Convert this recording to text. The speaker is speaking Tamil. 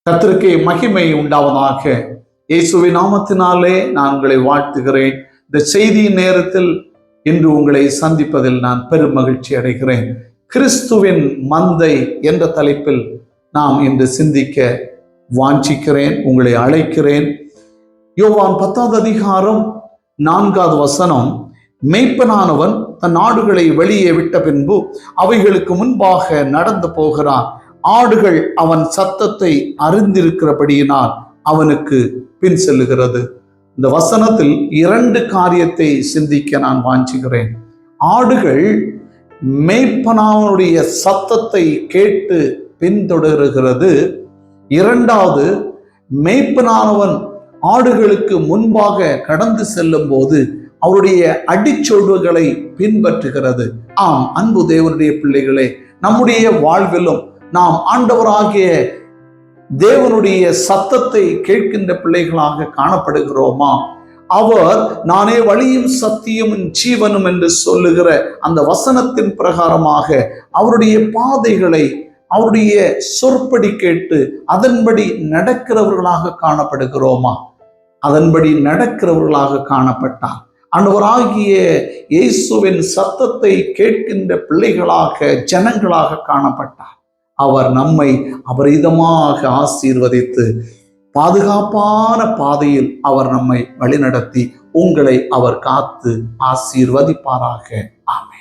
கர்த்தருக்கே மகிமை உண்டாவதாக. இயேசுவின் நாமத்தினாலே நான் உங்களை வாழ்த்துகிறேன். இந்த செய்தியின் நேரத்தில் இன்று உங்களை சந்திப்பதில் நான் பெரும் மகிழ்ச்சி அடைகிறேன். கிறிஸ்துவின் மந்தை என்ற தலைப்பில் நாம் இன்று சிந்திக்க வாஞ்சிக்கிறேன், உங்களை அழைக்கிறேன். யோவான் 10வது அதிகாரம் 4வது வசனம், மேய்ப்பனானவன் தன் ஆடுகளை வெளியே விட்ட பின்பு அவைகளுக்கு முன்பாக நடந்து போகிறான். ஆடுகள் அவன் சத்தத்தை அறிந்திருக்கிறபடியினால் அவனுக்கு பின் செல்லுகிறது. இந்த வசனத்தில் 2 காரியத்தை சிந்திக்க நான் வாஞ்சிக்கிறேன். ஆடுகள் மேய்ப்பனானுடைய சத்தத்தை கேட்டு பின்தொடருகிறது. 2வது, மேய்ப்பனானவன் ஆடுகளுக்கு முன்பாக கடந்து செல்லும் போது அவருடைய அடிச்சொல்வுகளை பின்பற்றுகிறது. ஆம், அன்பு தேவனுடைய பிள்ளைகளே, நம்முடைய வாழ்விலும் நாம் ஆண்டவராகிய தேவனுடைய சத்தத்தை கேட்கின்ற பிள்ளைகளாக காணப்படுகிறோமா? அவர் நானே வழியும் சத்தியமும் ஜீவனும் என்று சொல்லுகிற அந்த வசனத்தின் பிரகாரமாக அவருடைய பாதைகளை, அவருடைய சொற்படி கேட்டு அதன்படி நடக்கிறவர்களாக காணப்படுகிறோமா? அதன்படி நடக்கிறவர்களாக காணப்பட்டார் ஆண்டவராகிய இயேசுவின் சத்தத்தை கேட்கின்ற பிள்ளைகளாக, ஜனங்களாக காணப்பட்டார். அவர் நம்மை அபரிதமாக ஆசீர்வதித்து பாதுகாப்பான பாதையில் அவர் நம்மை வழிநடத்தி உங்களை அவர் காத்து ஆசீர்வதிப்பாராக. ஆமென்.